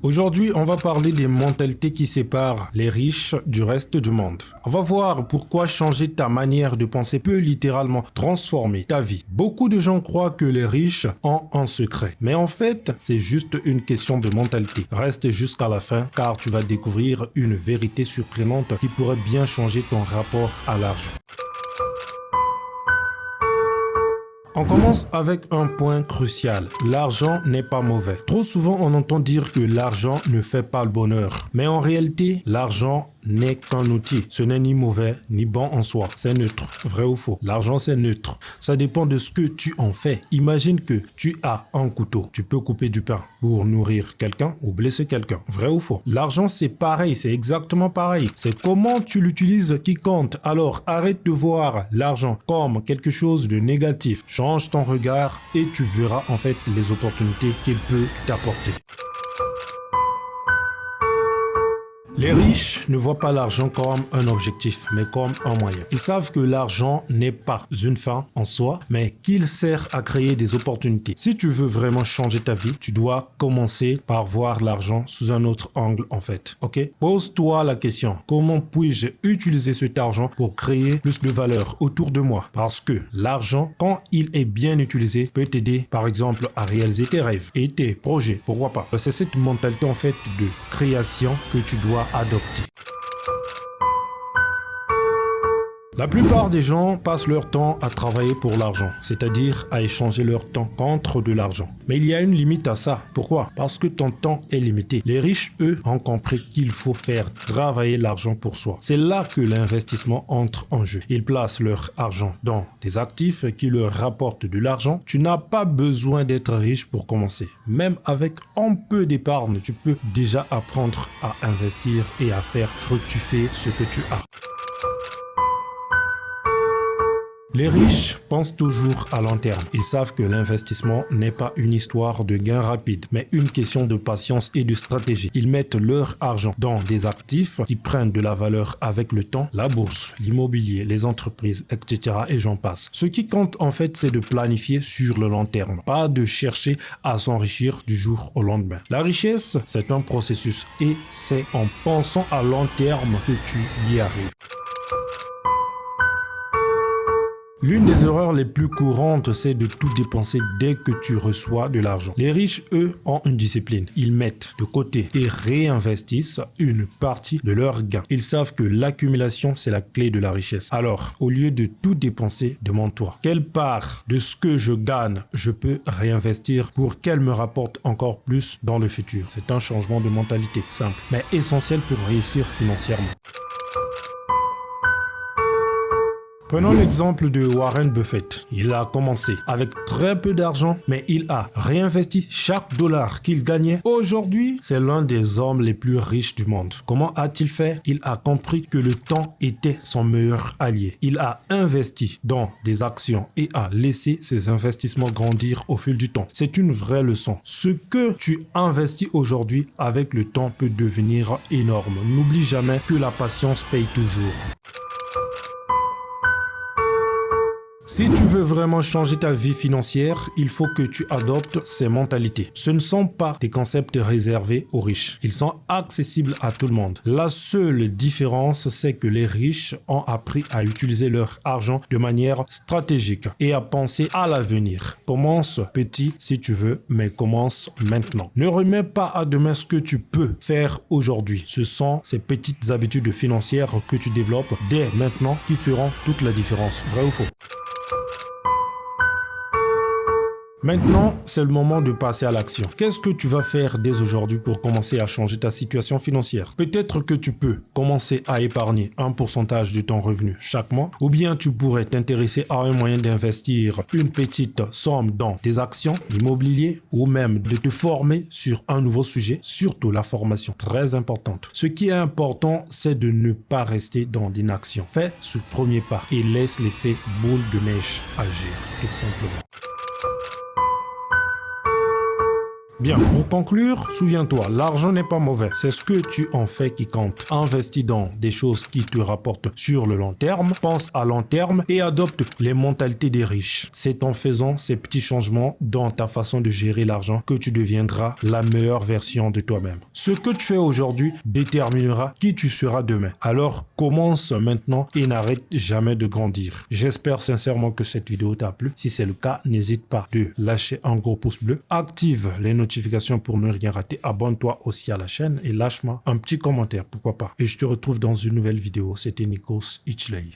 Aujourd'hui, on va parler des mentalités qui séparent les riches du reste du monde. On va voir pourquoi changer ta manière de penser peut littéralement transformer ta vie. Beaucoup de gens croient que les riches ont un secret, mais en fait, c'est juste une question de mentalité. Reste jusqu'à la fin car tu vas découvrir une vérité surprenante qui pourrait bien changer ton rapport à l'argent. On commence avec un point crucial. L'argent n'est pas mauvais. Trop souvent, on entend dire que l'argent ne fait pas le bonheur. Mais en réalité, l'argent n'est qu'un outil. Ce n'est ni mauvais, ni bon en soi. C'est neutre. Vrai ou faux? L'argent, c'est neutre. Ça dépend de ce que tu en fais. Imagine que tu as un couteau. Tu peux couper du pain pour nourrir quelqu'un ou blesser quelqu'un. Vrai ou faux? L'argent, c'est pareil. C'est exactement pareil. C'est comment tu l'utilises qui compte. Alors, arrête de voir l'argent comme quelque chose de négatif. Change ton regard et tu verras en fait les opportunités qu'il peut t'apporter. Les riches ne voient pas l'argent comme un objectif, mais comme un moyen. Ils savent que l'argent n'est pas une fin en soi, mais qu'il sert à créer des opportunités. Si tu veux vraiment changer ta vie, tu dois commencer par voir l'argent sous un autre angle en fait. Ok? Pose-toi la question, comment puis-je utiliser cet argent pour créer plus de valeur autour de moi? Parce que l'argent, quand il est bien utilisé, peut t'aider par exemple à réaliser tes rêves et tes projets. Pourquoi pas? C'est cette mentalité en fait de création que tu dois adopter. La plupart des gens passent leur temps à travailler pour l'argent, c'est-à-dire à échanger leur temps contre de l'argent. Mais il y a une limite à ça. Pourquoi? Parce que ton temps est limité. Les riches, eux, ont compris qu'il faut faire travailler l'argent pour soi. C'est là que l'investissement entre en jeu. Ils placent leur argent dans des actifs qui leur rapportent de l'argent. Tu n'as pas besoin d'être riche pour commencer. Même avec un peu d'épargne, tu peux déjà apprendre à investir et à faire fructifier ce que tu as. Les riches pensent toujours à long terme. Ils savent que l'investissement n'est pas une histoire de gain rapide, mais une question de patience et de stratégie. Ils mettent leur argent dans des actifs qui prennent de la valeur avec le temps, la bourse, l'immobilier, les entreprises, etc. et j'en passe. Ce qui compte en fait, c'est de planifier sur le long terme, pas de chercher à s'enrichir du jour au lendemain. La richesse, c'est un processus et c'est en pensant à long terme que tu y arrives. L'une des erreurs les plus courantes, c'est de tout dépenser dès que tu reçois de l'argent. Les riches, eux, ont une discipline. Ils mettent de côté et réinvestissent une partie de leurs gains. Ils savent que l'accumulation, c'est la clé de la richesse. Alors, au lieu de tout dépenser, demande-toi, quelle part de ce que je gagne, je peux réinvestir pour qu'elle me rapporte encore plus dans le futur? C'est un changement de mentalité simple, mais essentiel pour réussir financièrement. Prenons l'exemple de Warren Buffett. Il a commencé avec très peu d'argent, mais il a réinvesti chaque dollar qu'il gagnait. Aujourd'hui, c'est l'un des hommes les plus riches du monde. Comment a-t-il fait? Il a compris que le temps était son meilleur allié. Il a investi dans des actions et a laissé ses investissements grandir au fil du temps. C'est une vraie leçon. Ce que tu investis aujourd'hui avec le temps peut devenir énorme. N'oublie jamais que la patience paye toujours. Si tu veux vraiment changer ta vie financière, il faut que tu adoptes ces mentalités. Ce ne sont pas des concepts réservés aux riches. Ils sont accessibles à tout le monde. La seule différence, c'est que les riches ont appris à utiliser leur argent de manière stratégique et à penser à l'avenir. Commence petit si tu veux, mais commence maintenant. Ne remets pas à demain ce que tu peux faire aujourd'hui. Ce sont ces petites habitudes financières que tu développes dès maintenant qui feront toute la différence. Vrai ou faux? Maintenant, c'est le moment de passer à l'action. Qu'est-ce que tu vas faire dès aujourd'hui pour commencer à changer ta situation financière? Peut-être que tu peux commencer à épargner un pourcentage de ton revenu chaque mois, ou bien tu pourrais t'intéresser à un moyen d'investir une petite somme dans des actions, l'immobilier, ou même de te former sur un nouveau sujet, surtout la formation, très importante. Ce qui est important, c'est de ne pas rester dans l'inaction. Fais ce premier pas et laisse l'effet boule de neige agir, tout simplement. Bien, pour conclure, souviens-toi, l'argent n'est pas mauvais. C'est ce que tu en fais qui compte. Investis dans des choses qui te rapportent sur le long terme, pense à long terme et adopte les mentalités des riches. C'est en faisant ces petits changements dans ta façon de gérer l'argent que tu deviendras la meilleure version de toi-même. Ce que tu fais aujourd'hui déterminera qui tu seras demain. Alors commence maintenant et n'arrête jamais de grandir. J'espère sincèrement que cette vidéo t'a plu. Si c'est le cas, n'hésite pas de lâcher un gros pouce bleu, active les notifications pour ne rien rater, abonne-toi aussi à la chaîne et lâche-moi un petit commentaire, pourquoi pas. Et je te retrouve dans une nouvelle vidéo. C'était Nikos Ichley.